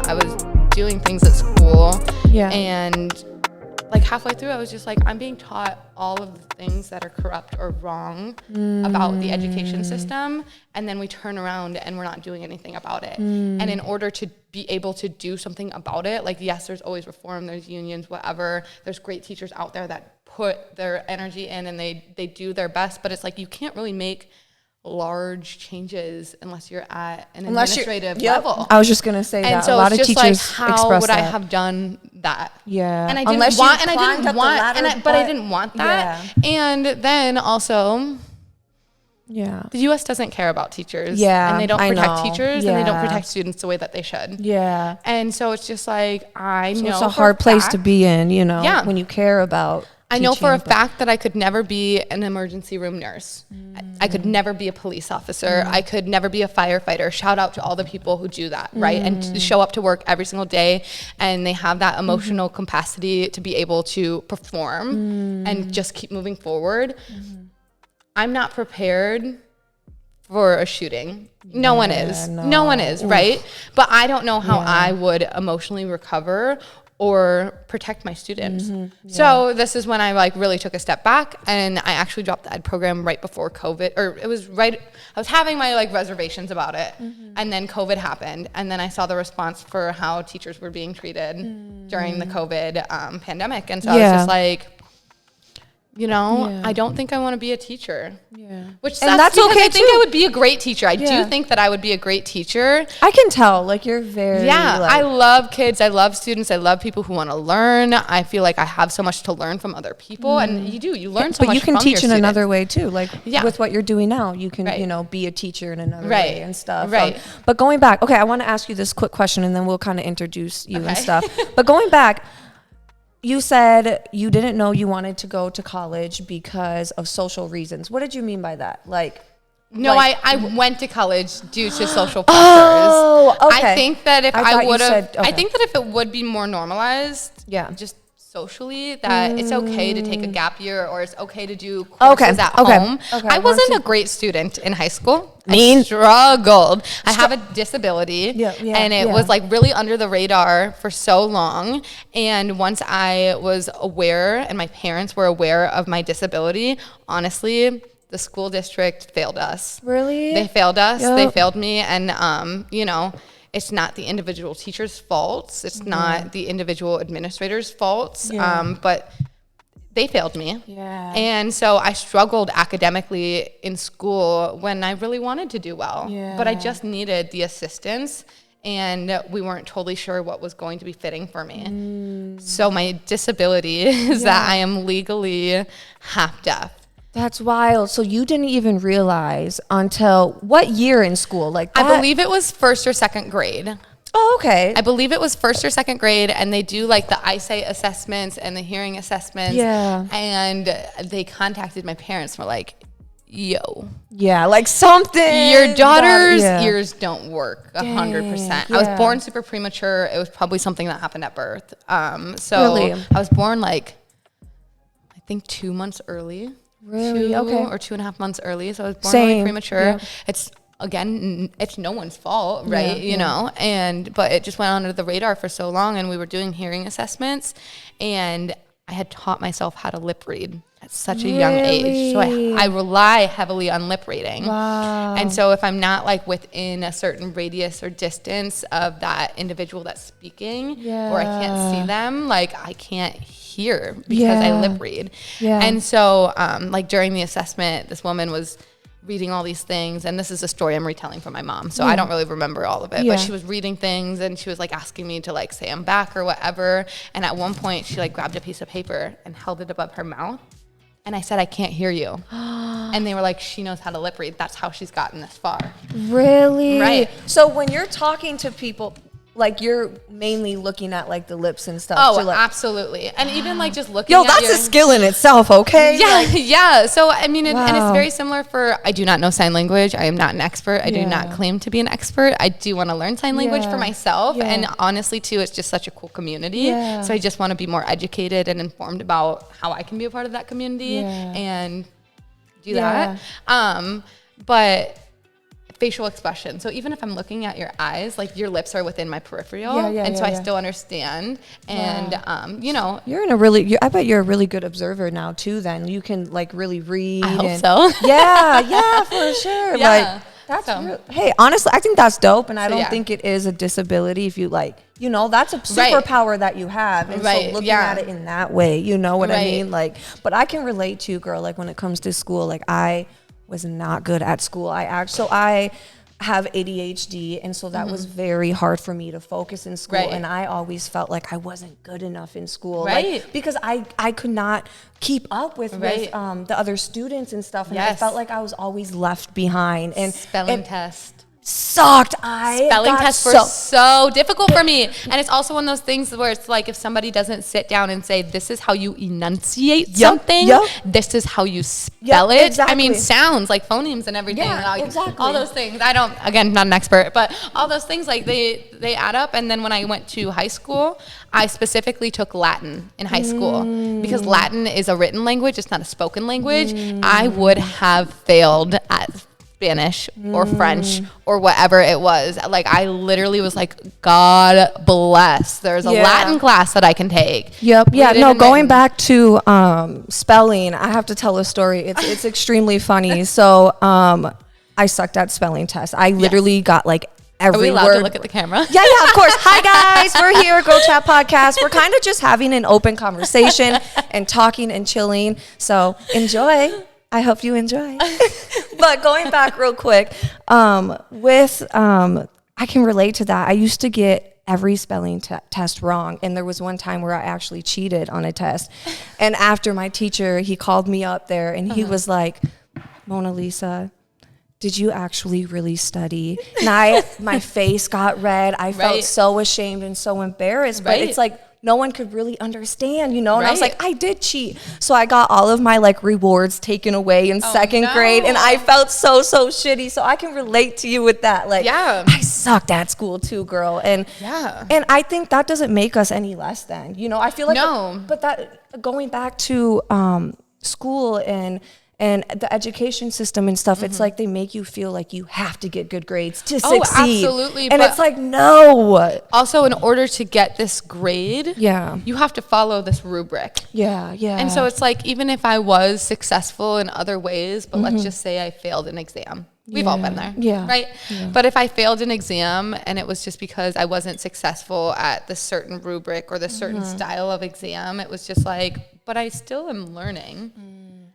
I was doing things at school, and like halfway through I was just like, I'm being taught all of the things that are corrupt or wrong about the education system, and then we turn around and we're not doing anything about it. And in order to be able to do something about it, like, yes, there's always reform, there's unions, whatever, there's great teachers out there that put their energy in and they do their best, but it's like you can't really make large changes unless you're at an administrative level. I was just gonna say and that so a lot of just teachers like, how express would that. I have done that? Yeah, and I didn't unless want, you and I climbed didn't up the want, ladder, but I didn't want that. And then also, the U.S. doesn't care about teachers. And they don't protect teachers, and they don't protect students the way that they should. And so it's just like, I know it's a hard place to be in, you know, when you care about. I know for a fact that I could never be an emergency room nurse. I could never be a police officer. I could never be a firefighter. Shout out to all the people who do that, right? And to show up to work every single day, and they have that emotional capacity to be able to perform and just keep moving forward. I'm not prepared for a shooting. No one is. No one is, right? But I don't know how I would emotionally recover or protect my students. So this is when I like really took a step back, and I actually dropped the ed program right before COVID, or it was right, I was having my like reservations about it, and then COVID happened, and then I saw the response for how teachers were being treated during the COVID pandemic, and so I was just like, you know, I don't think I want to be a teacher. Which sucks, and that's because okay I think too. I would be a great teacher. I do think that I would be a great teacher. I can tell, like, you're very I love kids. I love students. I love people who want to learn. I feel like I have so much to learn from other people, and you learn so much from your students. But you can teach in another way too, like with what you're doing now. You can, you know, be a teacher in another way and stuff. But going back, okay, I want to ask you this quick question, and then we'll kind of introduce you and stuff. But going back, you said you didn't know you wanted to go to college because of social reasons. What did you mean by that? Like, no, I went to college due to social pressures. Oh, okay. I think that if I would have, okay. I think that if it would be more normalized, just socially, that it's okay to take a gap year, or it's okay to do courses at home. I wasn't a great student in high school. I struggled. I have a disability, and it was like really under the radar for so long. And once I was aware, and my parents were aware of my disability, honestly, the school district failed us. Really? They failed us. They failed me. And, you know, it's not the individual teacher's faults. It's not the individual administrator's faults. But they failed me. And so I struggled academically in school when I really wanted to do well. But I just needed the assistance, and we weren't totally sure what was going to be fitting for me. So my disability is that I am legally half deaf. That's wild. So you didn't even realize until what year in school? Like that? I believe it was first or second grade. Oh, okay. I believe it was first or second grade, and they do like the eyesight assessments and the hearing assessments. And they contacted my parents and were like, yo. Like something. Your daughter's ears don't work 100%. I was born super premature. It was probably something that happened at birth. So really? I was born like, I think 2 months early. Really? Or 2.5 months early. So I was born really premature. It's, again, it's no one's fault, right? You know, but it just went under the radar for so long, and we were doing hearing assessments, and I had taught myself how to lip read at such a young age. So I rely heavily on lip reading. And so if I'm not like within a certain radius or distance of that individual that's speaking, or I can't see them, like I can't hear because I lip read. And so like during the assessment, this woman was reading all these things, and this is a story I'm retelling from my mom, so I don't really remember all of it, but she was reading things, and she was like asking me to like say I'm back or whatever, and at one point she like grabbed a piece of paper and held it above her mouth, and I said, I can't hear you. And they were like, she knows how to lip read. That's how she's gotten this far. Really? Right. So when you're talking to people, like you're mainly looking at like the lips and stuff. Oh, to, like, absolutely. And even like just looking at that's a skill in itself, okay? Yeah, like, yeah. So, I mean, and it's very similar I do not know sign language. I am not an expert. I do not claim to be an expert. I do want to learn sign language for myself. And honestly, too, it's just such a cool community. So I just want to be more educated and informed about how I can be a part of that community and do that. But facial expression. So even if I'm looking at your eyes, like your lips are within my peripheral. I still understand. And, you know. I bet you're a really good observer now too then. You can like really read. I hope so. Yeah, for sure. Like that's hey, honestly, I think that's dope. And I don't think it is a disability if you like, you know, that's a superpower that you have. And so looking at it in that way, you know what I mean? Like, but I can relate to, girl, like when it comes to school, like I was not good at school. I have ADHD, and so that was very hard for me to focus in school. And I always felt like I wasn't good enough in school, like, because I could not keep up with the other students and stuff, and I felt like I was always left behind. And spelling test sucked. Spelling tests were so difficult for me. And it's also one of those things where it's like if somebody doesn't sit down and say, this is how you enunciate something, this is how you spell it. Exactly. I mean, sounds like phonemes and everything. Like, all those things. Again, not an expert, but all those things, like they add up. And then when I went to high school, I specifically took Latin in high school because Latin is a written language. It's not a spoken language. I would have failed at Spanish or French or whatever it was. Like I literally was like, God bless. There's a Latin class that I can take. Going back to spelling, I have to tell a story. It's extremely funny. So I sucked at spelling tests. I literally got like every word. Are we allowed to look at the camera? Yeah, of course. Hi guys, we're here, Girl Chat Podcast. We're kind of just having an open conversation and talking and chilling. So enjoy. I hope you enjoy. But going back real quick, I can relate to that. I used to get every spelling test wrong. And there was one time where I actually cheated on a test. And after my teacher, he called me up there and he was like, Mona Lisa, did you actually really study? And my face got red. I felt so ashamed and so embarrassed. But it's like, no one could really understand, you know? And I was like, I did cheat. So I got all of my like rewards taken away in second grade, and I felt so shitty. So I can relate to you with that. Like, I sucked at school too, girl. And I think that doesn't make us any less than, you know? I feel like, but that going back to school and the education system and stuff, it's like they make you feel like you have to get good grades to succeed. Absolutely. And it's like, no. Also, in order to get this grade, you have to follow this rubric. And so it's like, even if I was successful in other ways, but let's just say I failed an exam. We've all been there, right? But if I failed an exam and it was just because I wasn't successful at the certain rubric or the certain style of exam, it was just like, but I still am learning.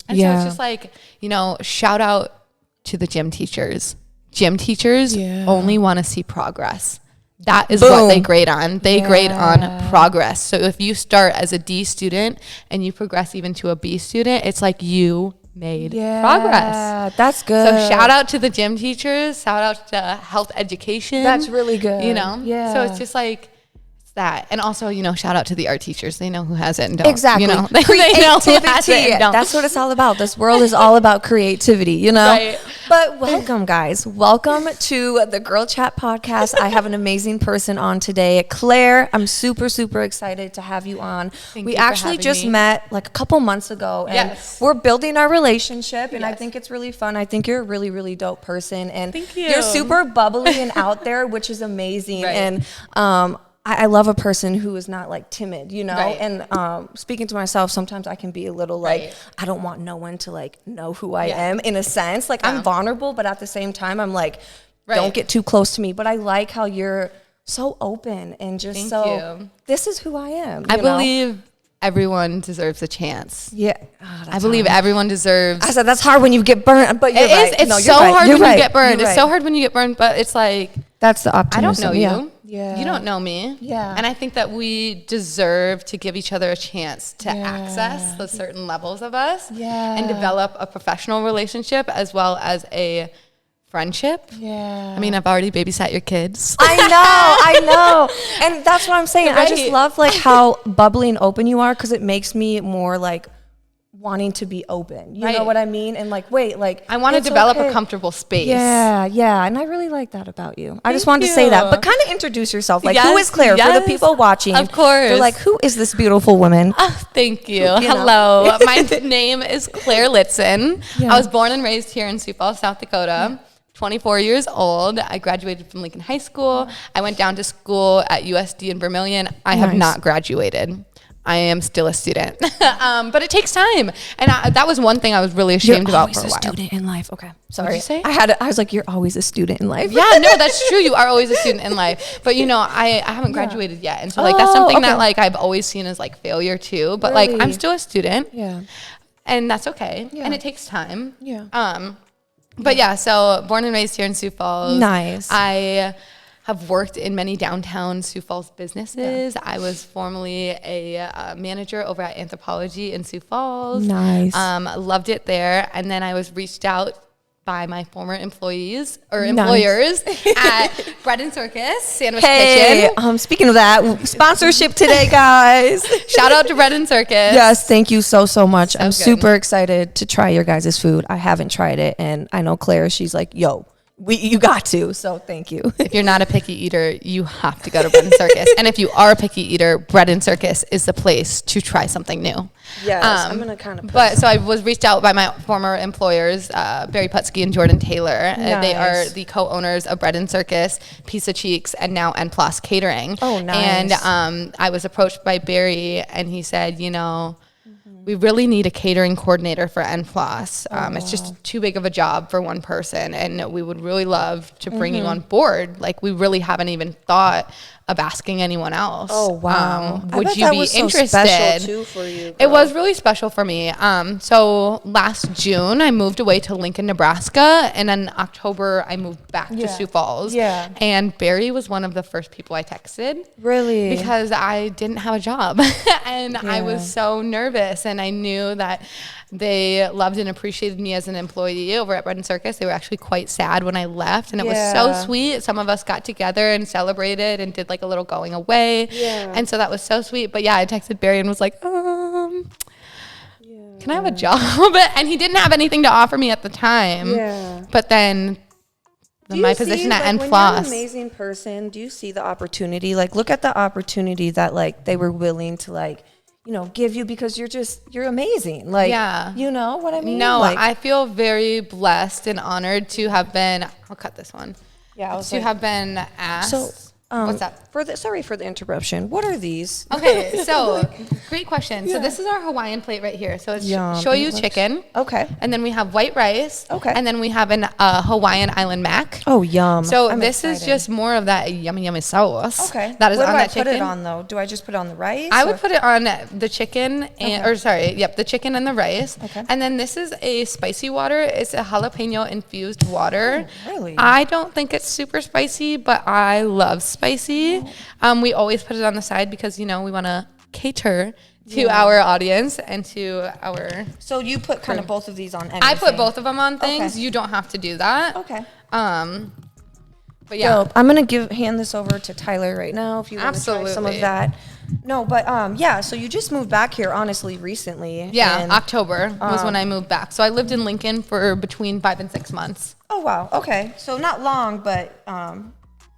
And so it's just like, you know, shout out to the gym teachers. Gym teachers only want to see progress. That is what they grade on. They grade on progress. So if you start as a D student and you progress even to a B student, it's like you made progress. That's good. So shout out to the gym teachers. Shout out to health education. That's really good. You know? So it's just like, that. And also, you know, shout out to the art teachers. They know who has it and don't. Exactly. You know, they know who has it and don't. That's what it's all about. This world is all about creativity, you know? But welcome, guys. Welcome to the Girl Chat Podcast. I have an amazing person on today. Claire, I'm super excited to have you on. We actually just met like a couple months ago, and we're building our relationship, and I think it's really fun. I think you're a really dope person, and you're super bubbly and out there, which is amazing. And I love a person who is not like timid, you know? And speaking to myself, sometimes I can be a little like, I don't want no one to like know who I am in a sense. Like I'm vulnerable, but at the same time, I'm like, don't get too close to me. But I like how you're so open and just this is who I am. I believe everyone deserves a chance. I believe everyone deserves. I said, that's hard when you get burned, but you're right. It's so hard when you get burned. It's so hard when you get burned, but it's like, that's the optimism. I don't know you. You don't know me. And I think that we deserve to give each other a chance to access the certain levels of us and develop a professional relationship as well as a friendship. Yeah. I mean, I've already babysat your kids. I know. And that's what I'm saying. Right. I just love like how bubbly and open you are, because it makes me more like wanting to be open. You know what I mean? And like, wait, like I want to develop a comfortable space. Yeah. And I really like that about you. I just wanted to say that. But kind of introduce yourself. Like, who is Claire? For the people watching. Of course. They're like, who is this beautiful woman? Oh, thank you. Hello. My name is Claire Litzen. Yeah. I was born and raised here in Sioux Falls, South Dakota. 24 years old. I graduated from Lincoln High School. I went down to school at USD in Vermilion. I have not graduated. I am still a student, but it takes time. And that was one thing I was really ashamed about for a while. You're always a student in life. Okay, sorry. What did you say? I was like, you're always a student in life. Yeah, no, that's true. You are always a student in life. But, I haven't graduated yet. And so, that's something that, I've always seen as, failure, too. But, I'm still a student. Yeah. And that's okay. Yeah. And it takes time. Yeah. But, so born and raised here in Sioux Falls. Nice. I have worked in many downtown Sioux Falls businesses. Yeah. I was formerly a manager over at Anthropology in Sioux Falls. Nice. Loved it there. And then I was reached out by my former employers at Bread Circus, Sandwich Kitchen. Speaking of that, sponsorship today, guys. Shout out to Bread Circus. Yes, thank you so much. I'm super excited to try your guys' food. I haven't tried it, and I know Claire, she's like, yo, you got to, so thank you. If you're not a picky eater, you have to go to Bread Circus. And if you are a picky eater, Bread Circus is the place to try something new. Yes, I'm going to kind of so I was reached out by my former employers, Barry Putsky and Jordan Taylor. Nice. They are the co-owners of Bread Circus, Pizza Cheeks, and now N Plus Catering. Oh, nice. And I was approached by Barry, and he said, we really need a catering coordinator for N Plus. It's just too big of a job for one person, and we would really love to bring you on board. We really haven't even thought of asking anyone else. Oh, wow. Would you be interested? So special too for you, girl. It was really special for me. So last June, I moved away to Lincoln, Nebraska, and in October, I moved back to Sioux Falls. Yeah. And Barry was one of the first people I texted. Really? Because I didn't have a job, and I was so nervous, and I knew that they loved and appreciated me as an employee over at Bread Circus. They were actually quite sad when I left, and it was so sweet. Some of us got together and celebrated and did a little going away. Yeah. And so that was so sweet. But I texted Barry and was like, can I have a job? And he didn't have anything to offer me at the time. Yeah. But then my position at N Plus. When you're an amazing person, do you see the opportunity? Look at the opportunity that they were willing to give you, because you're amazing. You know what I mean? No, I feel very blessed and honored to have been, I'll cut this one. Yeah. Have been asked. So, what's that? Sorry for the interruption. What are these? Okay, so great question. Yeah. So this is our Hawaiian plate right here. So it's shoyu chicken. Okay. And then we have white rice. Okay. And then we have an Hawaiian island mac. Oh, yum. So this is just more of that yummy sauce. Okay. That is what on do that I chicken. Put it on though? Do I just put it on the rice? I would put it on the chicken the chicken and the rice. Okay. And then this is a spicy water. It's a jalapeno infused water. Oh, really? I don't think it's super spicy, but I love spicy. We always put it on the side because, we want to cater to our audience and to our... So you put kind of both of these on anything? I put both of them on things. Okay. You don't have to do that. Okay. But yeah. So I'm going to hand this over to Tyler right now if you want to try some of that. No, but so you just moved back here, honestly, recently. Yeah, October was when I moved back. So I lived in Lincoln for between 5 and 6 months. Oh, wow. Okay. So not long, but... a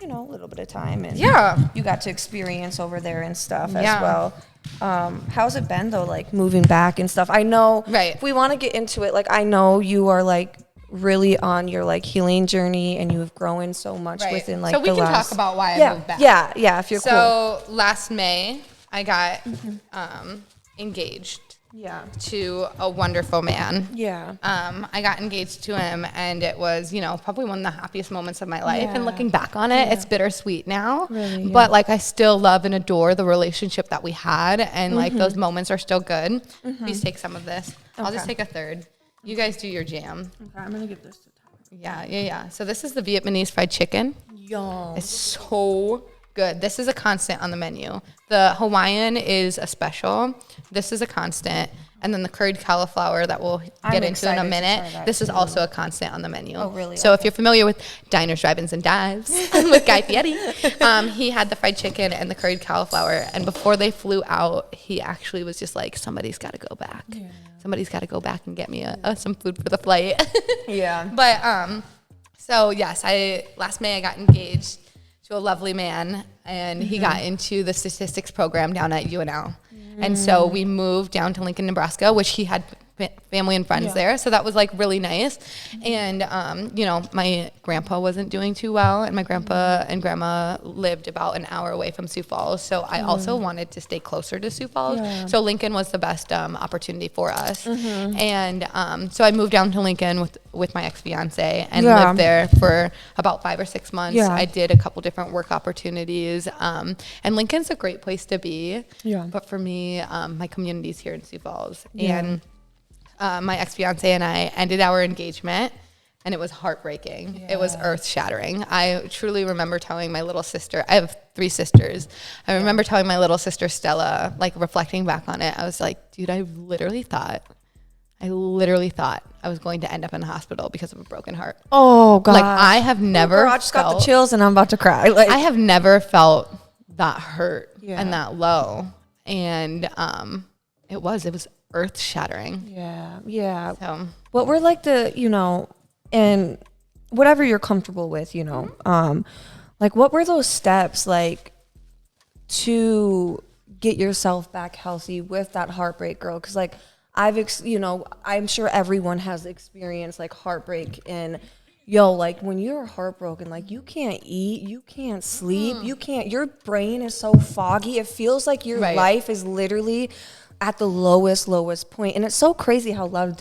little bit of time, and you got to experience over there and stuff as well. How's it been though, moving back and stuff? I know, if we want to get into it, I know you are really on your healing journey, and you have grown so much within so we can talk about why I moved back. Yeah, if you're cool. So last May, I got engaged. Yeah. To a wonderful man. Yeah. I got engaged to him, and it was, probably one of the happiest moments of my life. Yeah. And looking back on it, it's bittersweet now. Really, yeah. But I still love and adore the relationship that we had, and those moments are still good. Please take some of this. Okay. I'll just take a third. You guys do your jam. Okay, I'm gonna give this to Tyler. Yeah. So this is the Vietnamese fried chicken. Yum. It's so good. This is a constant on the menu. The Hawaiian is a special. This is a constant. And then the curried cauliflower that we'll get into in a minute. This is also a constant on the menu. Oh, really? So if you're familiar with Diners, Drive-Ins, and Dives with Guy Fieri, he had the fried chicken and the curried cauliflower. And before they flew out, he actually was just like, somebody's got to go back. Yeah. Somebody's got to go back and get me some food for the flight. Yeah. But so yes, last May I got engaged to a lovely man, and he got into the statistics program down at UNL. And so we moved down to Lincoln, Nebraska, which he had family and friends there. So that was like really nice. And, my grandpa wasn't doing too well, and my grandpa and grandma lived about an hour away from Sioux Falls. So I also wanted to stay closer to Sioux Falls. Yeah. So Lincoln was the best opportunity for us. And so I moved down to Lincoln with my ex-fiance and lived there for about 5 or 6 months. Yeah. I did a couple different work opportunities. And Lincoln's a great place to be. Yeah. But for me, my community's here in Sioux Falls. Yeah. And my ex-fiance and I ended our engagement, and it was heartbreaking. Yeah. It was earth-shattering. I truly remember telling my little sister, I have 3 sisters. I remember telling my little sister Stella, like reflecting back on it, I was like, dude, I literally thought I was going to end up in the hospital because of a broken heart. Oh, God. Like, I have never I just got the chills and I'm about to cry. Like, I have never felt that hurt and that low. And it was earth-shattering. Yeah. So, what were like and whatever you're comfortable with, like what were those steps like to get yourself back healthy with that heartbreak, girl? Because like I'm sure everyone has experienced like heartbreak, and like when you're heartbroken, like you can't eat, you can't sleep, your brain is so foggy. It feels like your life is literally at the lowest point. And it's so crazy how love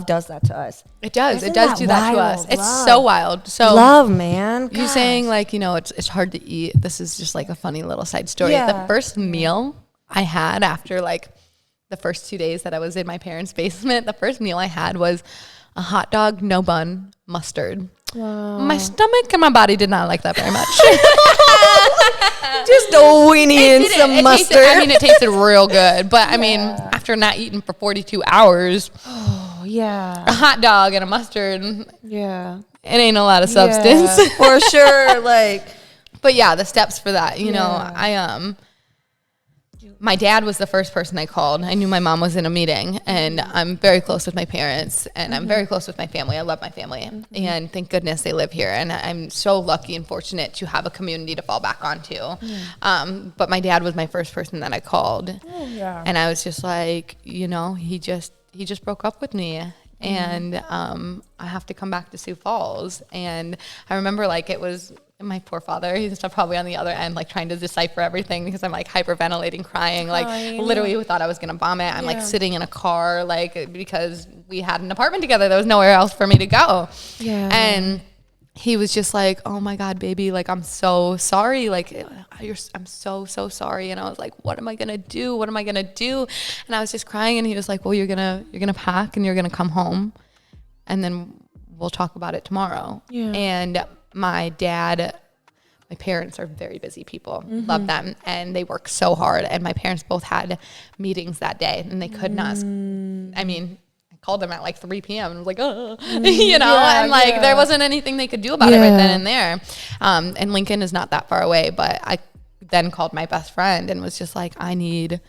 does that to us. It does. It does do that to us. It's so wild. So love, man. You saying like, it's hard to eat. This is just like a funny little side story. Yeah. The first meal I had after like the first 2 days that I was in my parents' basement, the first meal I had was a hot dog, no bun, mustard. Wow. My stomach and my body did not like that very much. Just a weenie and some mustard. It tasted real good. But after not eating for 42 hours, a hot dog and a mustard, it ain't a lot of substance. Yeah, for sure. But yeah, the steps for that, my dad was the first person I called. I knew my mom was in a meeting, and I'm very close with my parents, and I'm very close with my family. I love my family, and thank goodness they live here, and I'm so lucky and fortunate to have a community to fall back onto. But my dad was my first person that I called, and I was just like, he just broke up with me, and I have to come back to Sioux Falls. And I remember it was my poor father, he's probably on the other end, trying to decipher everything, because I'm hyperventilating, crying, literally thought I was going to vomit. I'm sitting in a car, because we had an apartment together. There was nowhere else for me to go. Yeah. And he was just like, oh my God, baby, I'm so sorry. I'm so sorry. And I was like, what am I going to do? What am I going to do? And I was just crying, and he was like, well, you're going to pack and you're going to come home, and then we'll talk about it tomorrow. Yeah. And my parents are very busy people, love them, and they work so hard. And my parents both had meetings that day, and they could not, I called them at 3 p.m. and was like, there wasn't anything they could do about it right then and there. And Lincoln is not that far away, but I then called my best friend and was just like, I need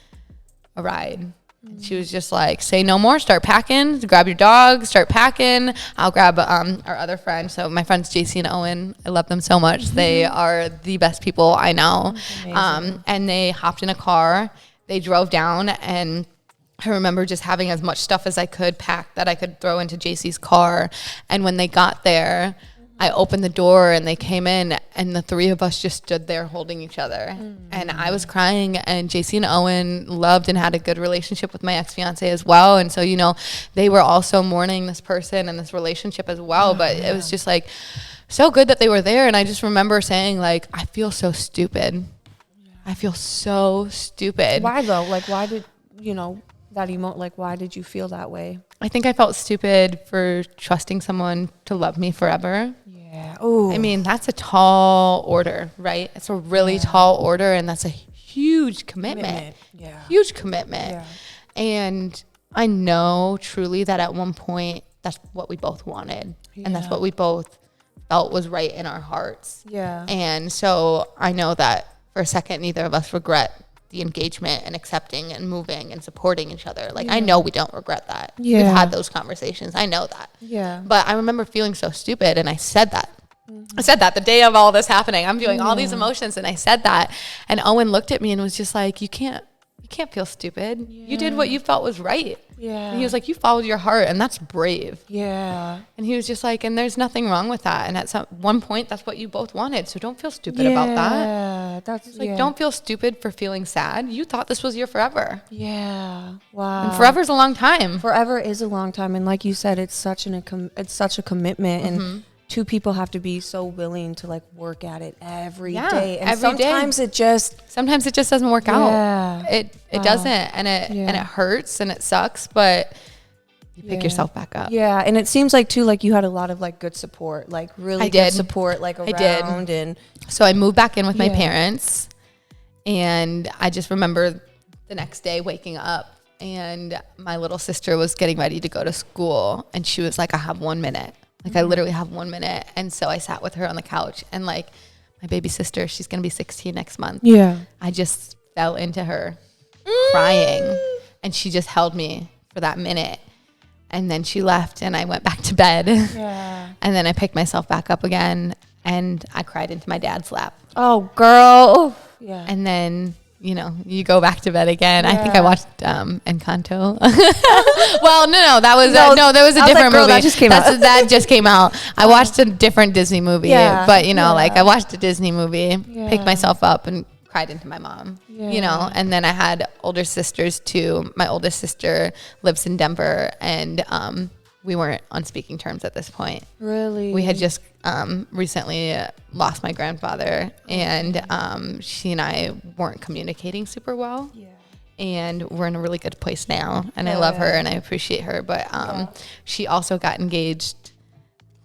a ride. And she was just like, say no more, start packing, grab your dog, start packing. I'll grab our other friend. So my friends, JC and Owen, I love them so much. They are the best people I know. And they hopped in a car, they drove down, and I remember just having as much stuff as I could pack that I could throw into JC's car. And when they got there, I opened the door and they came in, and the 3 of us just stood there holding each other. And I was crying, and JC and Owen loved and had a good relationship with my ex-fiance as well. And so, they were also mourning this person and this relationship as well. But it was just so good that they were there. And I just remember saying I feel so stupid. I feel so stupid. Why though? Why did, why did you feel that way? I think I felt stupid for trusting someone to love me forever. Yeah. Yeah. Oh. I mean, that's a tall order, right? It's a really tall order, and that's a huge commitment. Yeah. Huge commitment. Yeah. And I know truly that at one point, that's what we both wanted. Yeah. And that's what we both felt was right in our hearts. Yeah. And so I know that for a second, neither of us regret the engagement and accepting and moving and supporting each other. Like, I know we don't regret that. Yeah. We've had those conversations. I know that. Yeah. But I remember feeling so stupid, and I said that. I said that the day of all this happening. I'm feeling all these emotions, and I said that. And Owen looked at me and was just like, you can't feel stupid. Yeah. You did what you felt was right. Yeah. And he was like, you followed your heart, and that's brave. Yeah. And he was just like, and there's nothing wrong with that. And at one point, that's what you both wanted. So don't feel stupid about that. Yeah. That's like, don't feel stupid for feeling sad. You thought this was your forever. Yeah. Wow. And forever is a long time. Forever is a long time. And like you said, it's such a commitment. And two people have to be so willing to like work at it every day. And sometimes it just doesn't work out. It doesn't, and it hurts and it sucks, but you pick yourself back up. Yeah. And it seems like too, like you had a lot of like good support, like really good support, like around. I did. And so I moved back in with my parents, and I just remember the next day waking up, and my little sister was getting ready to go to school, and she was like, I have 1 minute. Like, I literally have 1 minute. And so I sat with her on the couch, and like my baby sister, she's going to be 16 next month. Yeah. I just fell into her crying, and she just held me for that minute. And then she left, and I went back to bed. Yeah. And then I picked myself back up again, and I cried into my dad's lap. Oh, girl. Yeah. And then, you know, you go back to bed again. Yeah. I think I watched Encanto. Well, no, that was there was a different movie. That just came out. That just came out. I watched a different Disney movie, but you know, like I watched a Disney movie, picked myself up, and cried into my mom. You know, and then I had older sisters too. My oldest sister lives in Denver, and we weren't on speaking terms at this point. Really? We had just recently lost my grandfather, and she and I weren't communicating super well. Yeah. And we're in a really good place now, and I love her and I appreciate her. But she also got engaged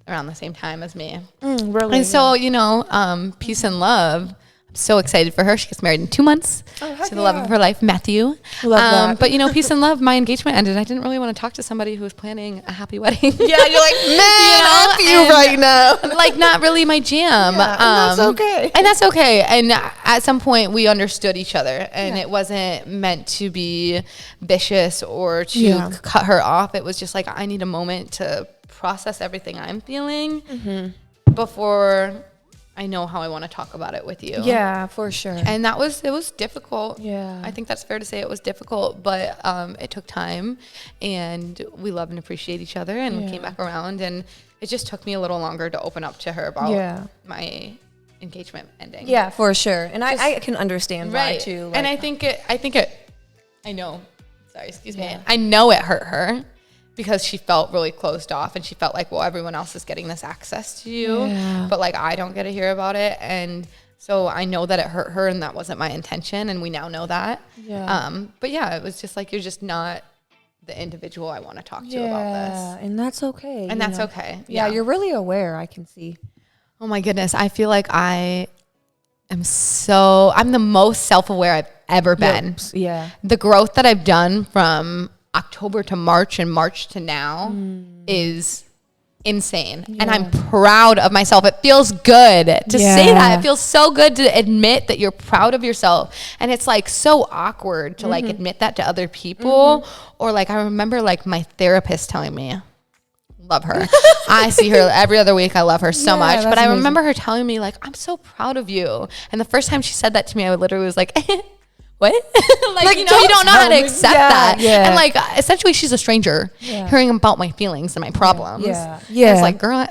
around the same time as me. Really? And so, you know, peace and love. So excited for her. She gets married in 2 months to the love of her life, Matthew. Love that. But you know, peace and love. My engagement ended. I didn't really want to talk to somebody who was planning a happy wedding. Yeah, you're like, man, F you right now. Like, not really my jam. Yeah, and that's okay. And that's okay. And at some point, we understood each other, and it wasn't meant to be vicious or to cut her off. It was just like, I need a moment to process everything I'm feeling before I know how I want to talk about it with you. Yeah, for sure. And it was difficult. Yeah. I think that's fair to say it was difficult, but it took time, and we love and appreciate each other, and we came back around, and it just took me a little longer to open up to her about my engagement ending. Yeah, for sure. And I can understand why too. Like, and I think I know it hurt her, because she felt really closed off, and she felt like, well, everyone else is getting this access to you, but like I don't get to hear about it. And so I know that it hurt her, and that wasn't my intention, and we now know that. But yeah, it was just like, you're just not the individual I want to talk to about this. And that's okay. And that's okay. Yeah, you're really aware, I can see. Oh my goodness. I feel like I'm the most self-aware I've ever been. Yeah. The growth that I've done from October to March and March to now is insane. And I'm proud of myself. It feels good to say that. It feels so good to admit that you're proud of yourself. And it's like so awkward to like admit that to other people. Or like, I remember like my therapist telling me, love her. I see her every other week. I love her so much. But I remember her telling me like, I'm so proud of you. And the first time she said that to me, I literally was like, what? like, you know, you don't know how to accept that. Yeah. And like, essentially she's a stranger hearing about my feelings and my problems. Yeah. It's like, girl,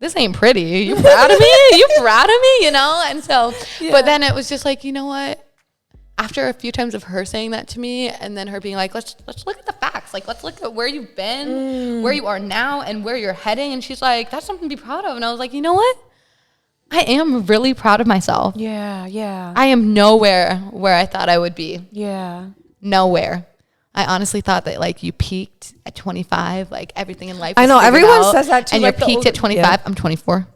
this ain't pretty. You proud of me? You proud of me? You know? And so, but then it was just like, you know what? After a few times of her saying that to me, and then her being like, let's look at the facts. Like, let's look at where you've been, where you are now, and where you're heading. And she's like, that's something to be proud of. And I was like, you know what? I am really proud of myself. Yeah, yeah. I am nowhere where I thought I would be. Yeah. Nowhere. I honestly thought that like you peaked at 25, like everything in life. I know everyone says that too. And like you're peaked at 25. I'm 24.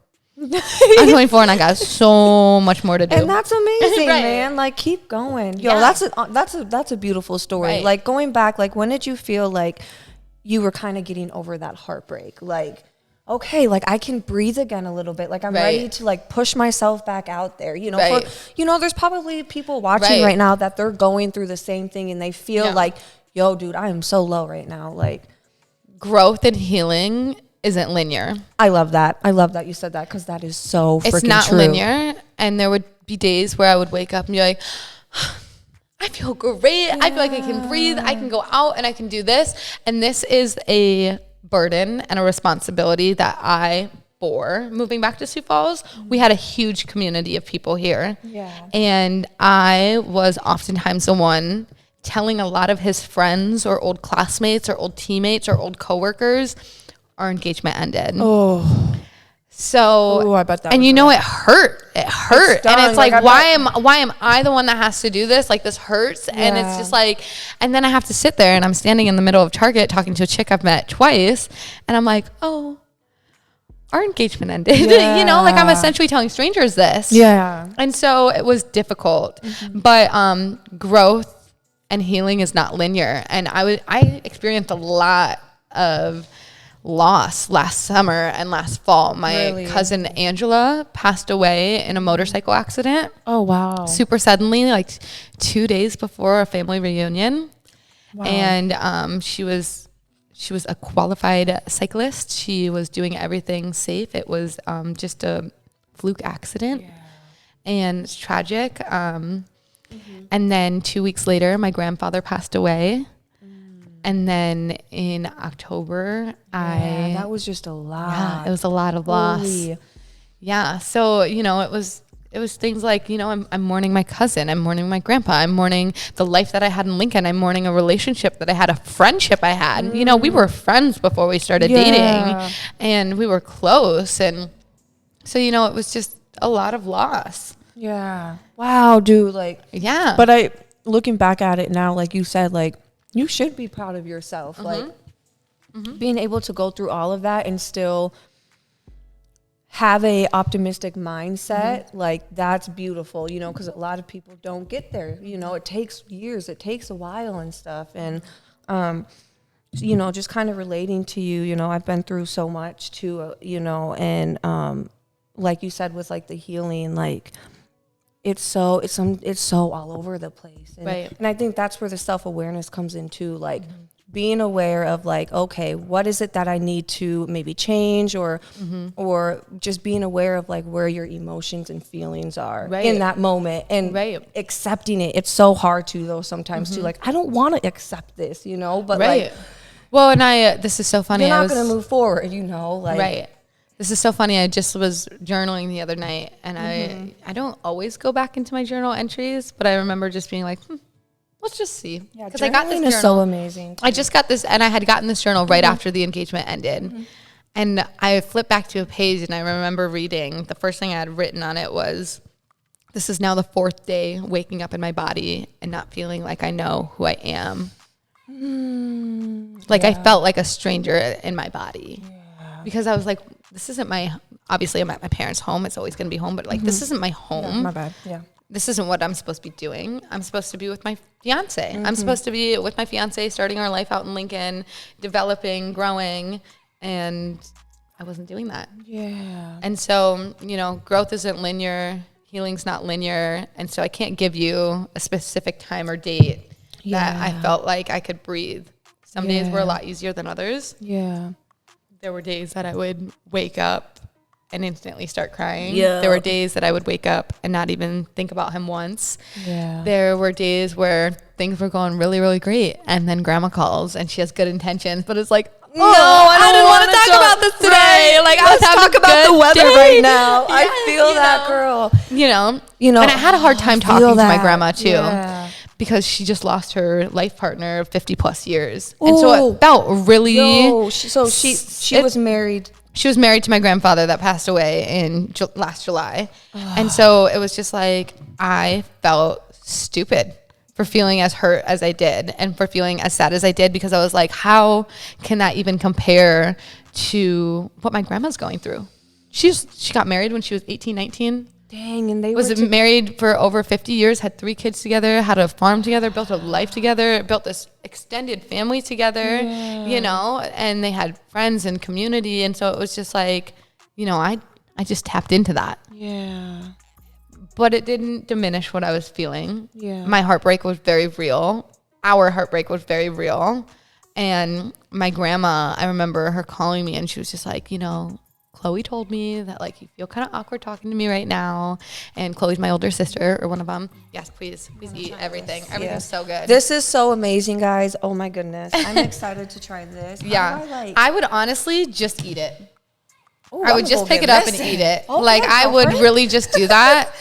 I'm 24 and I got so much more to do. And that's amazing, man. Like, keep going. Yo, that's a beautiful story. Right. Like, going back, like, when did you feel like you were kind of getting over that heartbreak? Like, okay, like, I can breathe again a little bit. Like, I'm ready to, like, push myself back out there. You know, there's probably people watching right now that they're going through the same thing and they feel like, yo, dude, I am so low right now. Like, growth and healing isn't linear. I love that you said that, because that is so freaking true. It's not linear, and there would be days where I would wake up and be like, I feel great. I feel like I can breathe. I can go out and I can do this. And this is a burden and a responsibility that I bore moving back to Sioux Falls. We had a huge community of people here. And I was oftentimes the one telling a lot of his friends or old classmates or old teammates or old coworkers our engagement ended. So, I bet that. And you know, it hurt. It hurt. And it's like, why am I the one that has to do this? Like, this hurts. And it's just like, and then I have to sit there and I'm standing in the middle of Target talking to a chick I've met twice. And I'm like, oh, our engagement ended. You know, like, I'm essentially telling strangers this. And so it was difficult. But growth and healing is not linear. And I experienced a lot of loss last summer and last fall. My cousin Angela passed away in a motorcycle accident. Oh, wow. Super suddenly, like 2 days before a family reunion. Wow. And she was a qualified cyclist. She was doing everything safe. It was just a fluke accident. And it's tragic. And then 2 weeks later, my grandfather passed away. And then in October, that was just a lot. Yeah, it was a lot of loss. Yeah. So, you know, it was things like, you know, I'm mourning my cousin. I'm mourning my grandpa. I'm mourning the life that I had in Lincoln. I'm mourning a relationship that I had, a friendship I had. You know, we were friends before we started dating, and we were close. And so, you know, it was just a lot of loss. Yeah. Wow, dude. Like, but looking back at it now, like you said, like, you should be proud of yourself. Like, being able to go through all of that and still have a optimistic mindset, like, that's beautiful, you know, because a lot of people don't get there. You know, it takes years, it takes a while and stuff. And, you know, just kind of relating to you, you know, I've been through so much too, you know, and like you said, with like the healing, like, it's so all over the place. And, and I think that's where the self-awareness comes in too, like, being aware of, like, okay, what is it that I need to maybe change, or just being aware of, like, where your emotions and feelings are in that moment, and accepting it. It's so hard to, though, sometimes too, like, I don't want to accept this, you know, but like, well, and this is so funny. You're not going to move forward, you know, like, This is so funny. I just was journaling the other night, and I don't always go back into my journal entries, but I remember just being like, let's just see. Yeah, because I got this journal. Is so amazing. I just got this, and I had gotten this journal right after the engagement ended. And I flipped back to a page, and I remember reading, the first thing I had written on it was, this is now the 4th day waking up in my body and not feeling like I know who I am. Like, I felt like a stranger in my body. Because I was like, this isn't obviously I'm at my parents' home. It's always going to be home, but like, this isn't my home. Yeah, my bad. Yeah. This isn't what I'm supposed to be doing. I'm supposed to be with my fiance. I'm supposed to be with my fiance, starting our life out in Lincoln, developing, growing. And I wasn't doing that. Yeah. And so, you know, growth isn't linear. Healing's not linear. And so I can't give you a specific time or date that I felt like I could breathe. Some days were a lot easier than others. Yeah. There were days that I would wake up and instantly start crying. Yeah. There were days that I would wake up and not even think about him once. Yeah. There were days where things were going really, really great. And then grandma calls and she has good intentions, but it's like, no, I don't want to talk about this today. Like, let's talk about the weather right now. I feel that, girl. You know, and I had a hard time talking to my grandma too. Yeah. Because she just lost her life partner of 50 plus years. Ooh. And so it felt really... she was married. She was married to my grandfather that passed away in last July. And so it was just like, I felt stupid for feeling as hurt as I did and for feeling as sad as I did, because I was like, how can that even compare to what my grandma's going through? she got married when she was 18, 19. Dang, and they was married for over 50 years, had 3 kids together, had a farm together, built a life together, built this extended family together, you know, and they had friends and community. And so it was just like, you know, I just tapped into that. Yeah. But it didn't diminish what I was feeling. Yeah. My heartbreak was very real. Our heartbreak was very real. And my grandma, I remember her calling me and she was just like, you know, Chloe told me that like you feel kind of awkward talking to me right now, and Chloe's my older sister or one of them. Yes, please eat everything. Everything's so good. This is so amazing, guys. Oh my goodness, I'm excited to try this. Yeah, I would honestly just eat it. Ooh, I would just pick it up and eat it. Okay, like I would really just do that.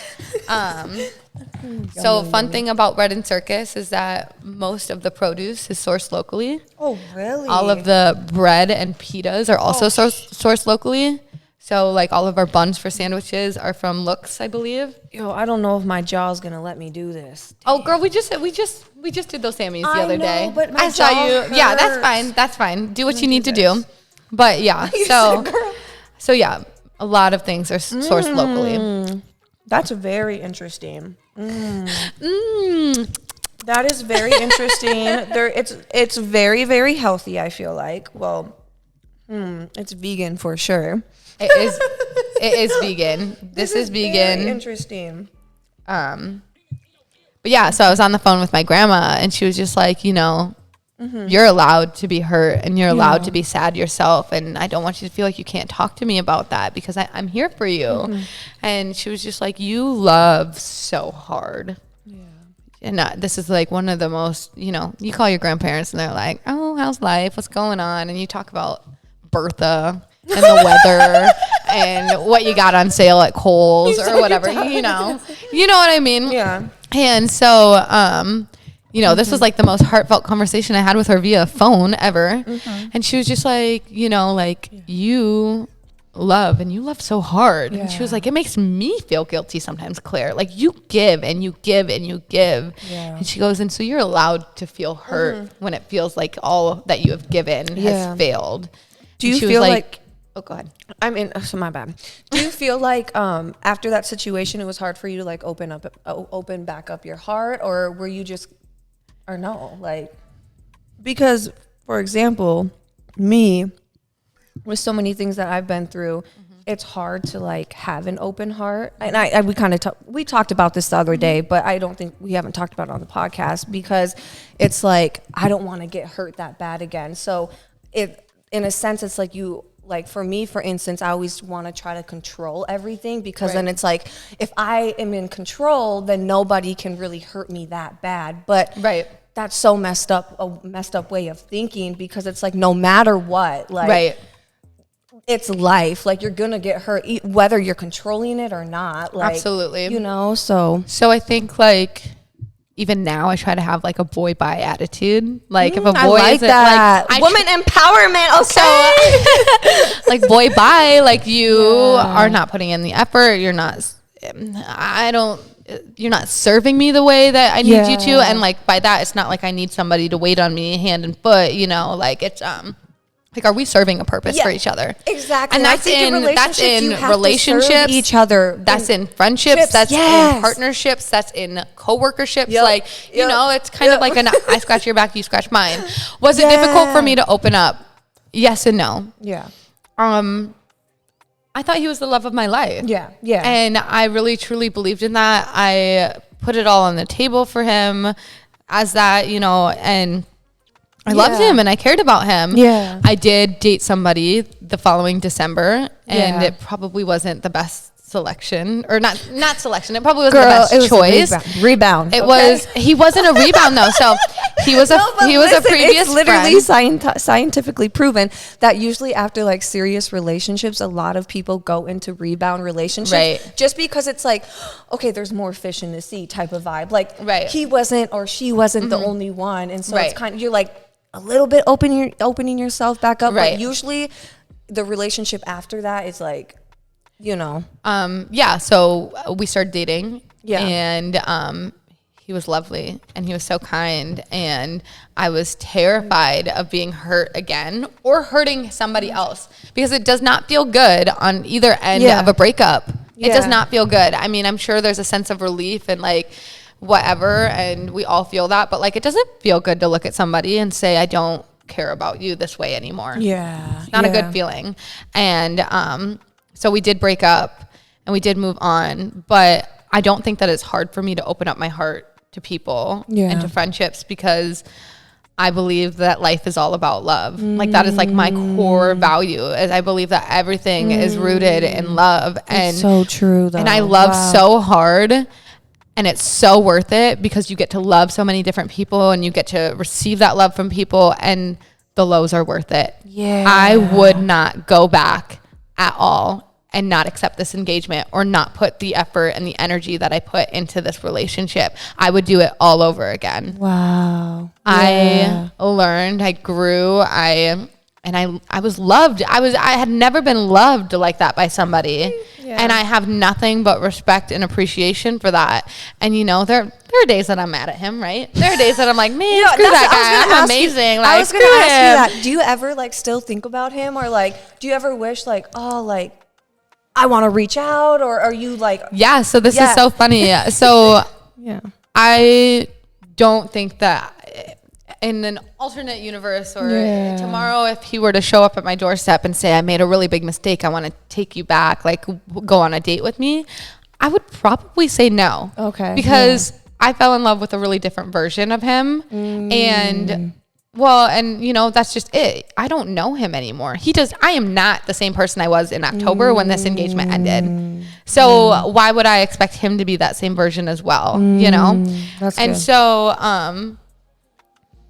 So fun thing about Bread Circus is that most of the produce is sourced locally. Oh, really? All of the bread and pitas are also sourced locally. So like all of our buns for sandwiches are from Looks, I believe. Yo, I don't know if my jaw's gonna let me do this. Damn. Oh, girl, we just did those Sammys the other day. But my I saw you. Hurts. Yeah, that's fine. That's fine. Do what you need to do. But yeah, so yeah, a lot of things are sourced locally. That's very interesting. That is very interesting. It's very, very healthy, I feel like. Well, it's vegan for sure. It is vegan. This is vegan. Very interesting. But yeah, so I was on the phone with my grandma and she was just like, you know, you're allowed to be hurt and you're allowed to be sad yourself. And I don't want you to feel like you can't talk to me about that because I'm here for you. And she was just like, you love so hard. Yeah. And this is like one of the most, you know, you call your grandparents and they're like, oh, how's life? What's going on? And you talk about Bertha and the weather and what you got on sale at Kohl's or whatever, you know what I mean? Yeah. And so, you know, this was like the most heartfelt conversation I had with her via phone ever. And she was just like, you know, like you love so hard. And she was like, it makes me feel guilty sometimes, Claire. Like you give and you give and you give. And she goes, and so you're allowed to feel hurt when it feels like all that you have given has failed. Do you feel like oh, go ahead. I mean, so my bad. Do you feel like after that situation, it was hard for you to like open back up your heart, or were you just, or no, like, because for example, me, with so many things that I've been through, it's hard to like have an open heart. And we talked about this the other day, but I don't think we haven't talked about it on the podcast because it's like, I don't want to get hurt that bad again. So in a sense, it's like like for me, for instance, I always want to try to control everything because then it's like, if I am in control, then nobody can really hurt me that bad. But that's so messed up way of thinking because it's like, no matter what, like it's life. Like you're going to get hurt whether you're controlling it or not. Like, absolutely. You know, so I think like, even now I try to have like a boy bye attitude. Like if a boy isn't like woman empowerment. Okay. So like boy bye, like you are not putting in the effort. You're not serving me the way that I need you to. And like by that, it's not like I need somebody to wait on me hand and foot, you know, like it's, like, are we serving a purpose for each other? Exactly. And that's in relationships, each other. That's in friendships. That's in partnerships. That's in co-workerships. Like, you know, it's kind of like I scratch your back, you scratch mine. Was it difficult for me to open up? Yes and no. Yeah. I thought he was the love of my life. Yeah. Yeah. And I really, truly believed in that. I put it all on the table for him as that, you know, and I loved him and I cared about him. Yeah. I did date somebody the following December and it probably wasn't the best selection or not selection. It probably wasn't the best choice. Rebound. He wasn't a rebound though. So he was a previous it's literally scientifically proven that usually after like serious relationships, a lot of people go into rebound relationships just because it's like, okay, there's more fish in the sea type of vibe. Like he wasn't or she wasn't the only one. And so it's kind of, you're like, a little bit opening yourself back up, but usually the relationship after that is like, you know. So we started dating and he was lovely and he was so kind, and I was terrified of being hurt again or hurting somebody else, because it does not feel good on either end of a breakup. It does not feel good. I mean, I'm sure there's a sense of relief and like whatever, and we all feel that, but like it doesn't feel good to look at somebody and say, I don't care about you this way anymore. It's not a good feeling. And so we did break up and we did move on, but I don't think that it's hard for me to open up my heart to people and to friendships, because I believe that life is all about love. Like that is like my core value, is I believe that everything is rooted in love. And it's so true though. And I love so hard, and it's so worth it, because you get to love so many different people and you get to receive that love from people, and the lows are worth it. I would not go back at all and not accept this engagement or not put the effort and the energy that I put into this relationship. I would do it all over again. I learned, I grew, I was loved. I had never been loved like that by somebody. And I have nothing but respect and appreciation for that. And you know, there are days that I'm mad at him, right? There are days that I'm like, man, screw that guy. I'm amazing. I was going to ask you that. Do you ever like still think about him, or like, do you ever wish like, oh, like, I want to reach out, or are you like... So this is so funny. So I don't think that in an alternate universe or tomorrow, if he were to show up at my doorstep and say, I made a really big mistake, I want to take you back, like go on a date with me, I would probably say no. Because I fell in love with a really different version of him. And... well, and you know, that's just it. I don't know him anymore. I am not the same person I was in October when this engagement ended. So why would I expect him to be that same version as well? You know? That's good. So,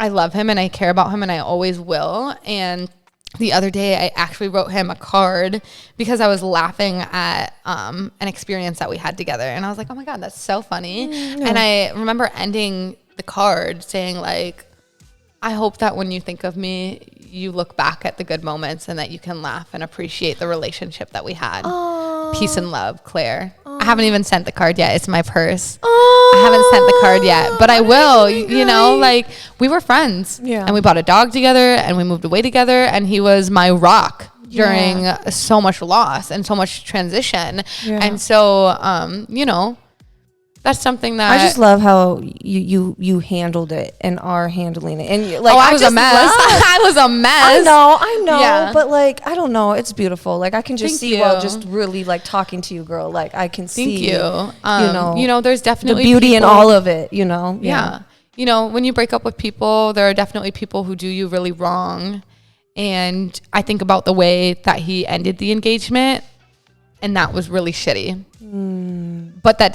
I love him and I care about him and I always will. And the other day I actually wrote him a card because I was laughing at, an experience that we had together. And I was like, oh my God, that's so funny. And I remember ending the card saying like, I hope that when you think of me, you look back at the good moments and that you can laugh and appreciate the relationship that we had. Aww. Peace and love, Claire. Aww. I haven't even sent the card yet. It's my purse. Aww. I haven't sent the card yet, but I will. You know, like we were friends and we bought a dog together and we moved away together, and he was my rock during so much loss and so much transition. And so, you know, that's something that I just love how you handled it and are handling it. And like, I was a mess. I was a mess. I know. But like, I don't know. It's beautiful. Like I can just see while just really like talking to you, girl. Like I can see, you know, there's definitely the beauty in all of it, you know? Yeah. You know, when you break up with people, there are definitely people who do you really wrong. And I think about the way that he ended the engagement, and that was really shitty. But that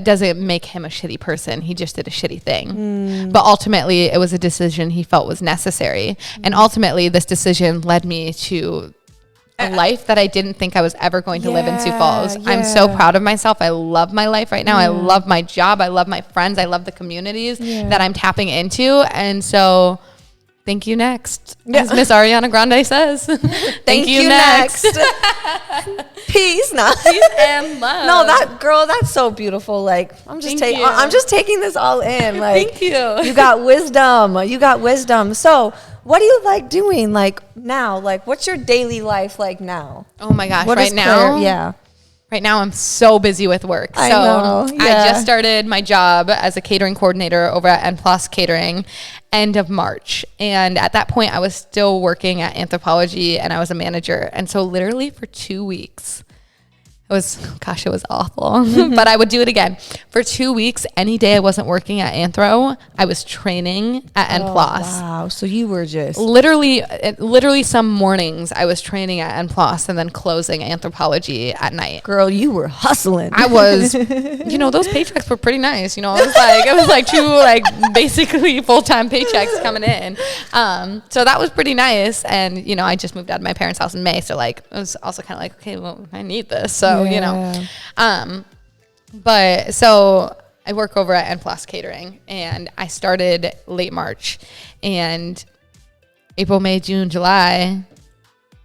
doesn't make him a shitty person. He just did a shitty thing. But ultimately, it was a decision he felt was necessary. And ultimately, this decision led me to a life that I didn't think I was ever going to live in Sioux Falls. I'm so proud of myself. I love my life right now. I love my job. I love my friends. I love the communities that I'm tapping into. And so... thank you next, as Miss Ariana Grande says. Thank you next. Peace, peace and love. No, that girl, that's so beautiful. Like I'm just taking this all in. Like thank you. You got wisdom. So what do you like doing like now? Like what's your daily life like now? Oh my gosh, right now? Right now, I'm so busy with work. I just started my job as a catering coordinator over at N+ Catering end of March. And at that point, I was still working at Anthropology and I was a manager. And so literally for 2 weeks, it was awful, but I would do it again. For 2 weeks, any day I wasn't working at Anthro, I was training at N+. Wow, so you were just... Literally some mornings I was training at N+ and then closing Anthropology at night. Girl, you were hustling. I was, you know, those paychecks were pretty nice. You know, it was like two like basically full-time paychecks coming in. So that was pretty nice. And, you know, I just moved out of my parents' house in May. So like, it was also kind of like, okay, well, I need this. So, you know, but so I work over at N+ Catering and I started late March, and April, May, June, July,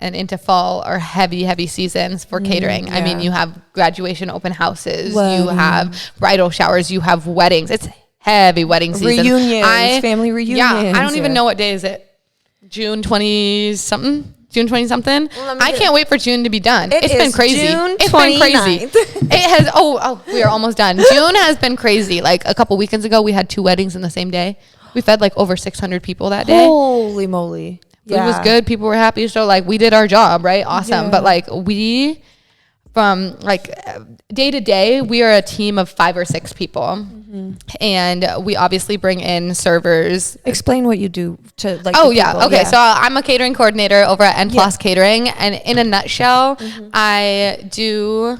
and into fall are heavy seasons for catering. I mean, you have graduation open houses, you have bridal showers, you have weddings. It's heavy wedding season. Reunions, family reunions. Yeah, I don't even know what day is it. June 20-something? June 20-something? Well, I can't wait for June to be done. It's been crazy. It's been crazy. It has, we are almost done. June has been crazy. Like a couple weekends ago, we had 2 weddings in the same day. We fed like over 600 people that day. Holy moly. It was good. People were happy. So like we did our job, right? Awesome. Yeah. But like from like day to day, we are a team of 5 or 6 people. Mm-hmm. And we obviously bring in servers. Explain what you do to like. Oh yeah. Okay. Yeah. So I'm a catering coordinator over at N Plus Catering. And in a nutshell, I do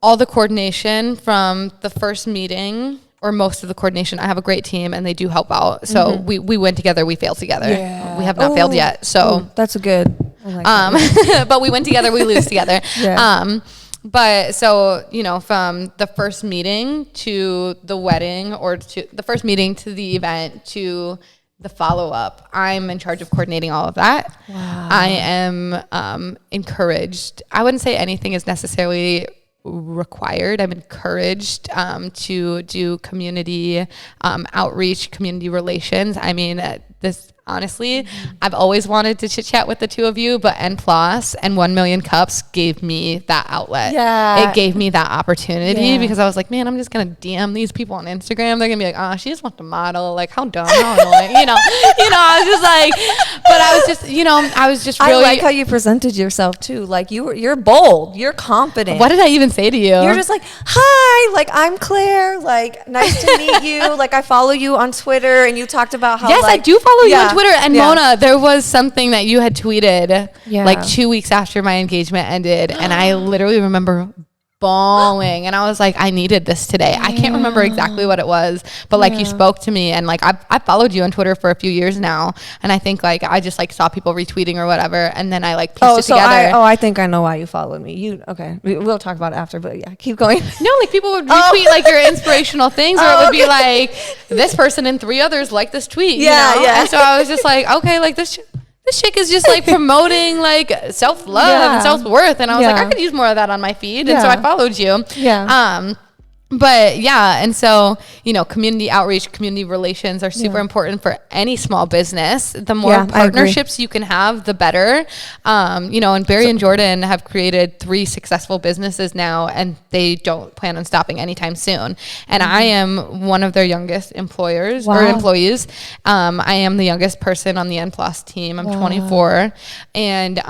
all the coordination from the first meeting, or most of the coordination. I have a great team and they do help out. So we win together, we fail together. Yeah. We have not failed yet. So that's a good. I like that. But we win together, we lose together. Yeah. But so, you know, from the first meeting to the wedding, or to the first meeting to the event to the follow-up, I'm in charge of coordinating all of that. Wow. I am encouraged. I wouldn't say anything is necessarily required. I'm encouraged to do community outreach, community relations. I mean, this honestly, I've always wanted to chit chat with the two of you, but N Plus and 1 Million Cups gave me that outlet. Yeah. It gave me that opportunity because I was like, man, I'm just going to DM these people on Instagram. They're going to be like, oh, she just wants to model. Like, how dumb, how annoying, I was just like, but I was just really. I like how you presented yourself too. Like you're bold, you're confident. What did I even say to you? You're just like, hi, like I'm Claire, like nice to meet you. Like I follow you on Twitter, and you talked about how I do follow you on Twitter. And Mona, there was something that you had tweeted like 2 weeks after my engagement ended, and I literally remember bawling, and I was like, I needed this today. I can't remember exactly what it was, but like you spoke to me, and like I followed you on Twitter for a few years now, and I think like I just like saw people retweeting or whatever, and then I like pieced it together. I think I know why you followed me. Okay, we'll talk about it after, but yeah, keep going. No, like people would retweet like your inspirational things, or it would be like this person and 3 others like this tweet. Yeah. And so I was just like, okay, like this chick is just like promoting like self-love and self-worth, and I was like, I could use more of that on my feed, and so I followed you. But and so community outreach, community relations are super important for any small business. The more partnerships you can have, the better. And Barry and Jordan have created 3 successful businesses now, and they don't plan on stopping anytime soon. And I am one of their youngest employees. I am the youngest person on the N Plus team. I'm 24, and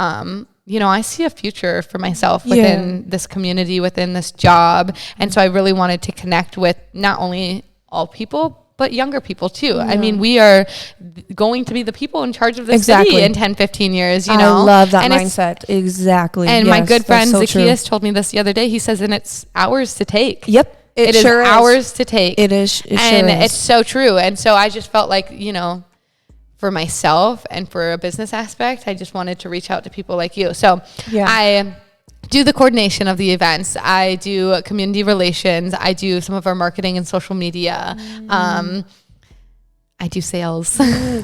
I see a future for myself within this community, within this job. And so I really wanted to connect with not only all people, but younger people too. Yeah. I mean, we are going to be the people in charge of this city in 10, 15 years, I love that mindset. Exactly. And my good friend Zacchaeus told me this the other day. He says, and it's ours to take. Yep. It is ours to take. It is. It's so true. And so I just felt like, for myself and for a business aspect, I just wanted to reach out to people like you. So I do the coordination of the events. I do community relations. I do some of our marketing and social media. I do sales.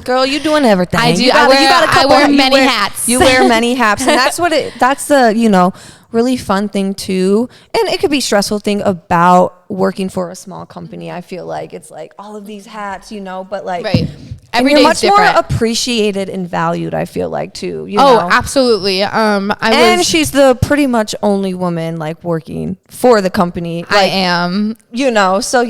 Girl, you doing everything. I do. I wear many hats. You wear many hats. And that's the, really fun thing too. And it could be stressful thing about working for a small company. I feel like it's like all of these hats, but like every day much more appreciated and valued, I feel like too. Absolutely. She's the pretty much only woman like working for the company. Like, I am. So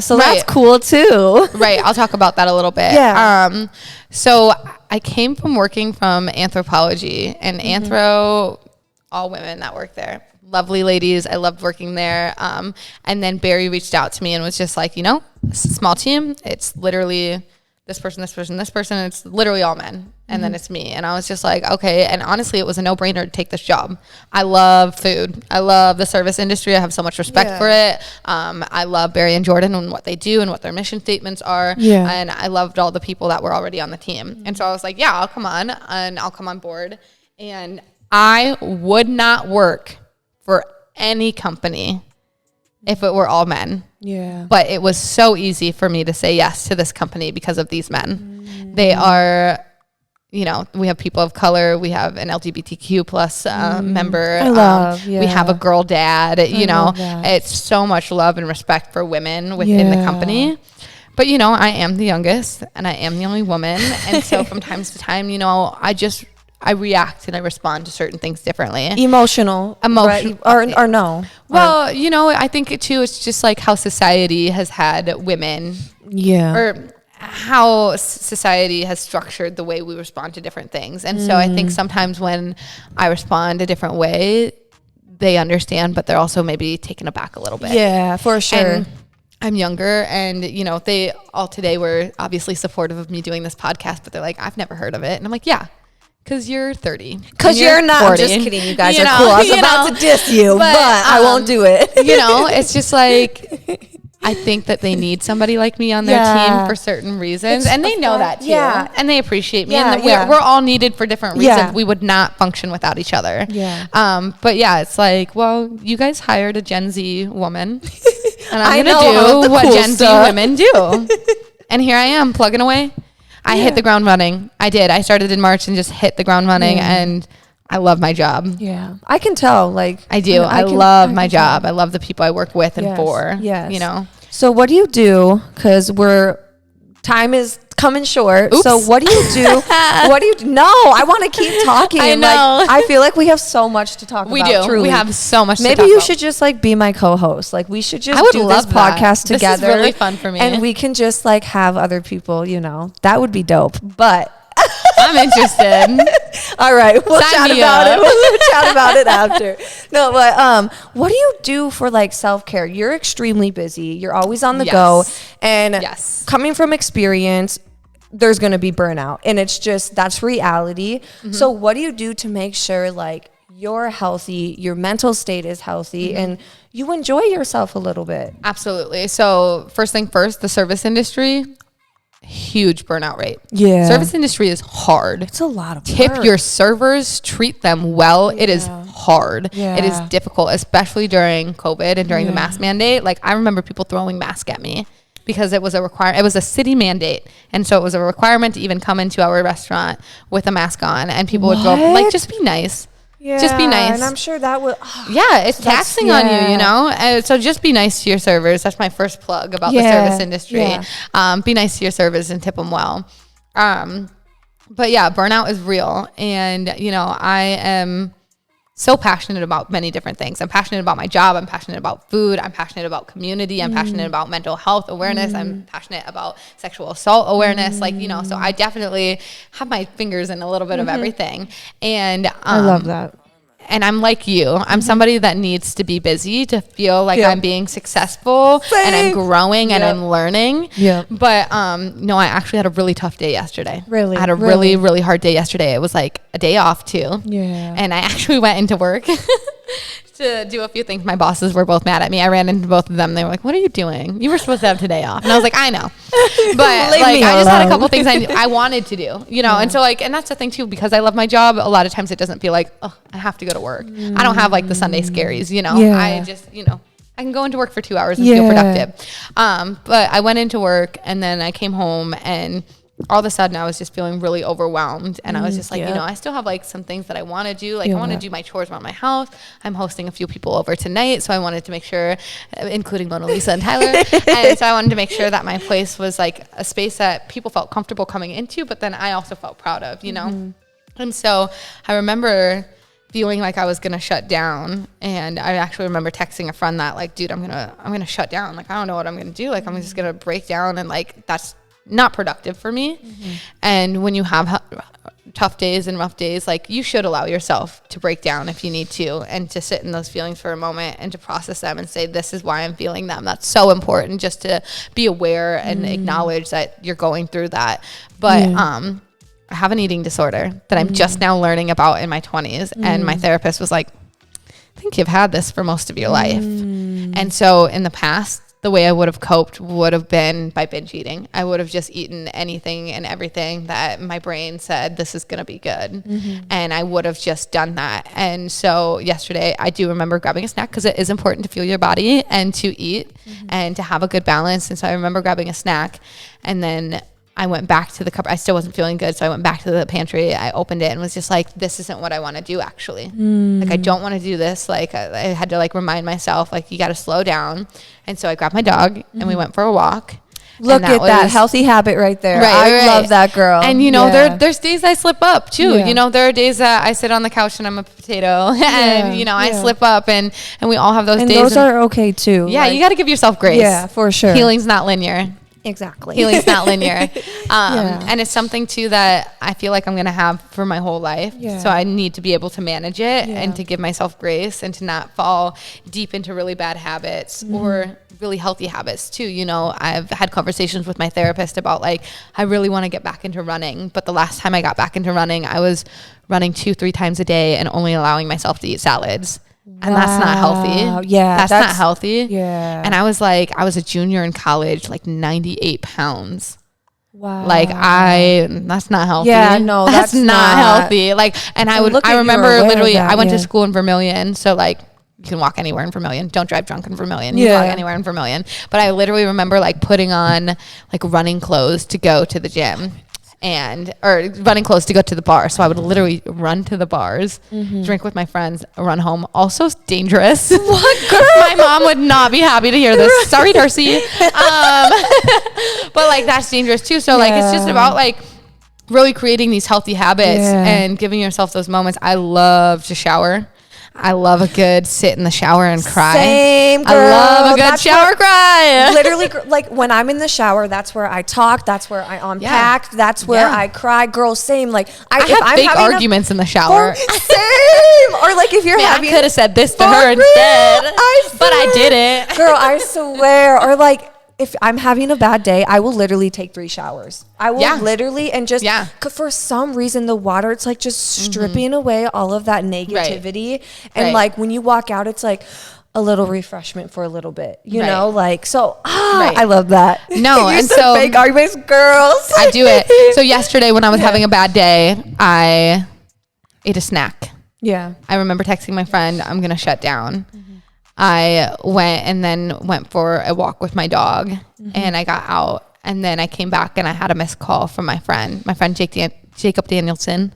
so that's cool too. Right. I'll talk about that a little bit. Yeah. So I came from working from anthropology, and anthro, all women that work there, lovely ladies. I loved working there. And then Barry reached out to me and was just like, it's a small team. It's literally this person, this person, this person. And it's literally all men. And then it's me. And I was just like, okay. And honestly, it was a no-brainer to take this job. I love food. I love the service industry. I have so much respect for it. I love Barry and Jordan and what they do and what their mission statements are. Yeah. And I loved all the people that were already on the team. And so I was like, I'll come on, and I'll come on board. And I would not work for any company if it were all men. Yeah. But it was so easy for me to say yes to this company because of these men. They are, you know, we have people of color, we have an LGBTQ plus member, we have a girl dad, you know, it's so much love and respect for women within the company. But, you know, I am the youngest and I am the only woman. And so from time to time, you know, I react and I respond to certain things differently. Emotional. Right? Or no? Well, you know, I think too, it's just like how society has had women. Yeah. Or how society has structured the way we respond to different things. And so I think sometimes when I respond a different way, they understand, but they're also maybe taken aback a little bit. Yeah, for sure. And I'm younger, and, you know, they all today were obviously supportive of me doing this podcast, but they're like, I've never heard of it. And I'm like, yeah. Because you're 30. Because you're not. 40. I'm just kidding. You guys are cool. I was about to diss you, but I won't do it. You know, it's just like, I think that they need somebody like me on their team for certain reasons. And they know that too. Yeah. And they appreciate me. And we're all needed for different reasons. Yeah. We would not function without each other. Yeah. But yeah, it's like, well, you guys hired a Gen Z woman. And I'm going to do what cool Gen Z women do. And here I am plugging away. I hit the ground running. I did. I started in March and just hit the ground running, and I love my job. Yeah. I can tell. Like, I do. I love my job. I love the people I work with and for. Yes. You know. So what do you do? Because time is coming short. Oops. So what do you do? No, I want to keep talking. I know. Like, I feel like we have so much to talk about. We do. Truly. We have so much to talk about. Maybe you should just like be my co-host. Like, we should just do this podcast together. This is really fun for me. And we can just like have other people, you know. That would be dope. But I'm interested. All right, we'll chat about it. We'll chat about it after. No, but what do you do for like self-care? You're extremely busy. You're always on the go, and coming from experience, there's going to be burnout, and it's just that's reality. Mm-hmm. So what do you do to make sure like you're healthy, your mental state is healthy, and you enjoy yourself a little bit? Absolutely. So first thing first, the service industry. Huge burnout rate. Yeah. Service industry is hard. It's a lot of Tip work. Your servers, treat them well. It is hard. Yeah. It is difficult, especially during COVID and during the mask mandate. Like, I remember people throwing masks at me because it was a requirement. It was a city mandate. And so it was a requirement to even come into our restaurant with a mask on, and people would go like, just be nice. Yeah, just be nice. And I'm sure that would... it's taxing on you, you know? So just be nice to your servers. That's my first plug about the service industry. Yeah. Be nice to your servers and tip them well. But yeah, burnout is real. And, you know, I am so passionate about many different things. I'm passionate about my job. I'm passionate about food. I'm passionate about community. I'm passionate about mental health awareness. I'm passionate about sexual assault awareness. Like, you know, so I definitely have my fingers in a little bit of everything. And I love that. And I'm like you. I'm somebody that needs to be busy to feel like I'm being successful and I'm growing and I'm learning. Yeah. But no, I actually had a really tough day yesterday. Really? I had a really, really hard day yesterday. It was like a day off too. Yeah. And I actually went into work to do a few things. My bosses were both mad at me. I ran into both of them. They were like, what are you doing? You were supposed to have today off. And I was like, I know. But like, I just had a couple things I wanted to do, you know? And so like, and that's the thing too, because I love my job. A lot of times it doesn't feel like, oh, I have to go to work. I don't have like the Sunday scaries, you know? I just, you know, I can go into work for 2 hours and feel productive. But I went into work and then I came home and all of a sudden I was just feeling really overwhelmed. And I was just like, you know, I still have like some things that I want to do. Like I want to do my chores around my house. I'm hosting a few people over tonight. So I wanted to make sure, including Mona Lisa and Tyler. And so I wanted to make sure that my place was like a space that people felt comfortable coming into, but then I also felt proud of, you know? And so I remember feeling like I was going to shut down. And I actually remember texting a friend that like, dude, I'm going to shut down. Like, I don't know what I'm going to do. Like, I'm just going to break down. And like, that's not productive for me. And when you have tough days and rough days, like you should allow yourself to break down if you need to, and to sit in those feelings for a moment and to process them and say, this is why I'm feeling them. That's so important, just to be aware and acknowledge that you're going through that. But I have an eating disorder that I'm just now learning about in my 20s. And my therapist was like, I think you've had this for most of your life. And so in the past, the way I would have coped would have been by binge eating. I would have just eaten anything and everything that my brain said, this is going to be good. And I would have just done that. And so yesterday I do remember grabbing a snack, because it is important to fuel your body and to eat and to have a good balance. And so I remember grabbing a snack, and then I went back to the cupboard. I still wasn't feeling good. So I went back to the pantry. I opened it and was just like, this isn't what I want to do actually. Like, I don't want to do this. Like I had to like remind myself, like, you got to slow down. And so I grabbed my dog and we went for a walk. Look at that healthy habit right there. I love that, girl. And, you know, there's days I slip up too. Yeah. You know, there are days that I sit on the couch and I'm a potato and, you know, I slip up and we all have those days. And those are okay too. Yeah. Like, you got to give yourself grace. Yeah, for sure. Healing's not linear. Exactly. Healing's not linear. And it's something too that I feel like I'm going to have for my whole life. Yeah. So I need to be able to manage it and to give myself grace and to not fall deep into really bad habits or really healthy habits too. You know, I've had conversations with my therapist about like, I really want to get back into running. But the last time I got back into running, I was running 2-3 times a day and only allowing myself to eat salads. And that's not healthy. Yeah. That's not healthy. Yeah. And I was a junior in college, like 98 pounds. Wow. Like that's not healthy. Yeah, no, that's not healthy. Like, and I remember literally, I went to school in Vermilion. So like, you can walk anywhere in Vermilion. Don't drive drunk in Vermilion. You can walk anywhere in Vermilion. But I literally remember like putting on like running clothes to go to the gym. Or running clothes to go to the bar. So I would literally run to the bars, drink with my friends, run home. Also dangerous. What, girl? My mom would not be happy to hear this. Sorry, Darcy. But like, that's dangerous too. So like, it's just about like really creating these healthy habits and giving yourself those moments. I love to shower. I love a good sit in the shower and cry. Same, girl. I love a good shower cry. Literally, like when I'm in the shower, that's where I talk. That's where I unpack. That's where I cry. Girl, same. Like I have big arguments in the shower. Same. Or like if you're having, I could have said this to her instead, but I didn't. Girl, I swear. Or like, if I'm having a bad day, I will literally take 3 showers. I will literally and just for some reason the water, it's like just stripping away all of that negativity. And like when you walk out, it's like a little refreshment for a little bit, you know, like, so I love that. No, and so big arguments, girls. I do it. So yesterday when I was having a bad day, I ate a snack. Yeah. I remember texting my friend, I'm going to shut down. I went for a walk with my dog and I got out and then I came back and I had a missed call from my friend Jacob Danielson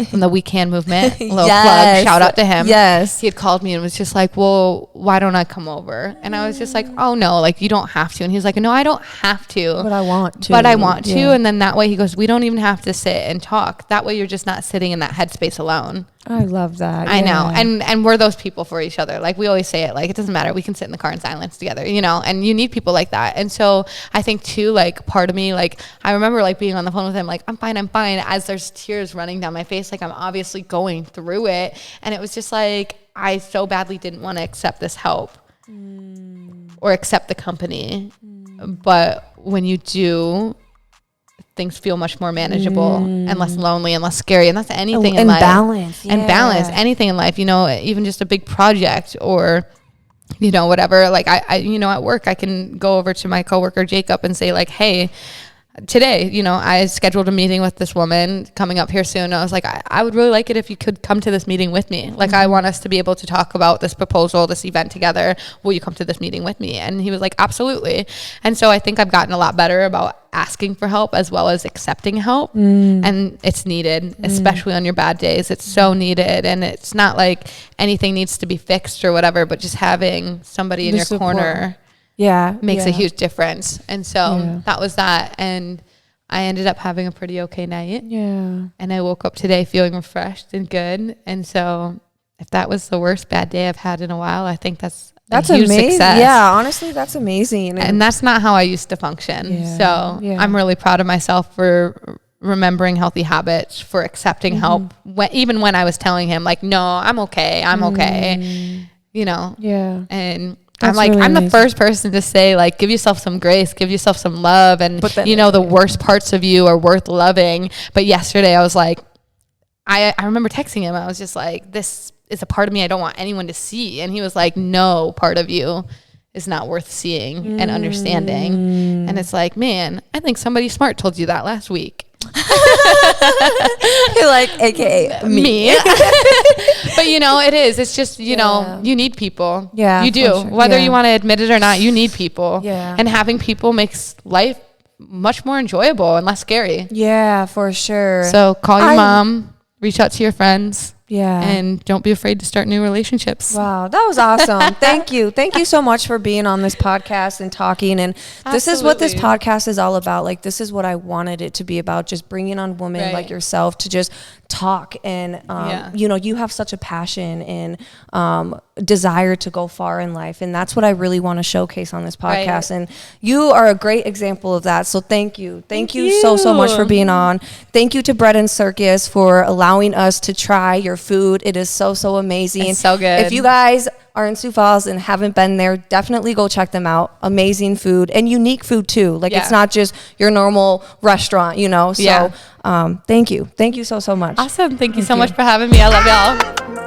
from the We Can movement. A little plug, shout out to him. Yes. He had called me and was just like, well, why don't I come over? And I was just like, oh no, like you don't have to. And he was like, no, I don't have to. But I want to. And then that way he goes, we don't even have to sit and talk. That way you're just not sitting in that headspace alone. I love that. I know. And we're those people for each other. Like we always say it, like it doesn't matter. We can sit in the car in silence together, you know, and you need people like that. And so I think too, like part of me, like I remember like being on the phone with him, like I'm fine. As there's tears running down my face, like I'm obviously going through it. And it was just like, I so badly didn't want to accept this help or accept the company. But when you do, things feel much more manageable and less lonely and less scary. And that's anything in life. And balance, anything in life, you know, even just a big project or, you know, whatever. Like I, you know, at work, I can go over to my coworker, Jacob, and say like, hey, today, you know, I scheduled a meeting with this woman coming up here soon. I was like, I would really like it if you could come to this meeting with me. Like, I want us to be able to talk about this proposal, this event together. Will you come to this meeting with me? And he was like, absolutely. And so I think I've gotten a lot better about asking for help as well as accepting help. And it's needed, especially on your bad days. It's so needed. And it's not like anything needs to be fixed or whatever, but just having somebody in your corner makes a huge difference. And so that was that. And I ended up having a pretty okay night. Yeah. And I woke up today feeling refreshed and good. And so if that was the worst bad day I've had in a while, I think that's a huge amazing. Success. Yeah, honestly, that's amazing. And that's not how I used to function. So I'm really proud of myself for remembering healthy habits, for accepting help, even when I was telling him like, no, I'm okay. You know? Yeah. And that's I'm like, really I'm the first person to say like, give yourself some grace, give yourself some love. And you know, the worst parts of you are worth loving. But yesterday I was like, I remember texting him. I was just like, this is a part of me I don't want anyone to see. And he was like, no part of you is not worth seeing and understanding. And it's like, man, I think somebody smart told you that last week. You're like, AKA me. But you know, it's just, you know, you need people. Yeah. You do. Sure. Whether you want to admit it or not, you need people. Yeah. And having people makes life much more enjoyable and less scary. Yeah, for sure. So call your mom, reach out to your friends. Yeah. And don't be afraid to start new relationships. Wow, that was awesome. Thank you. Thank you so much for being on this podcast and talking. And this is what this podcast is all about. Like, this is what I wanted it to be about, just bringing on women like yourself to just talk. And, you know, you have such a passion and desire to go far in life. And that's what I really want to showcase on this podcast. And you are a great example of that. So thank you. Thank you so much for being on. Thank you to Bread Circus for allowing us to try your food. It is so amazing. It's so good. If you guys are in Sioux Falls and haven't been there, definitely go check them out. Amazing food and unique food too. Like it's not just your normal restaurant, you know. So thank you so much. Awesome. Thank you so much for having me. I love y'all.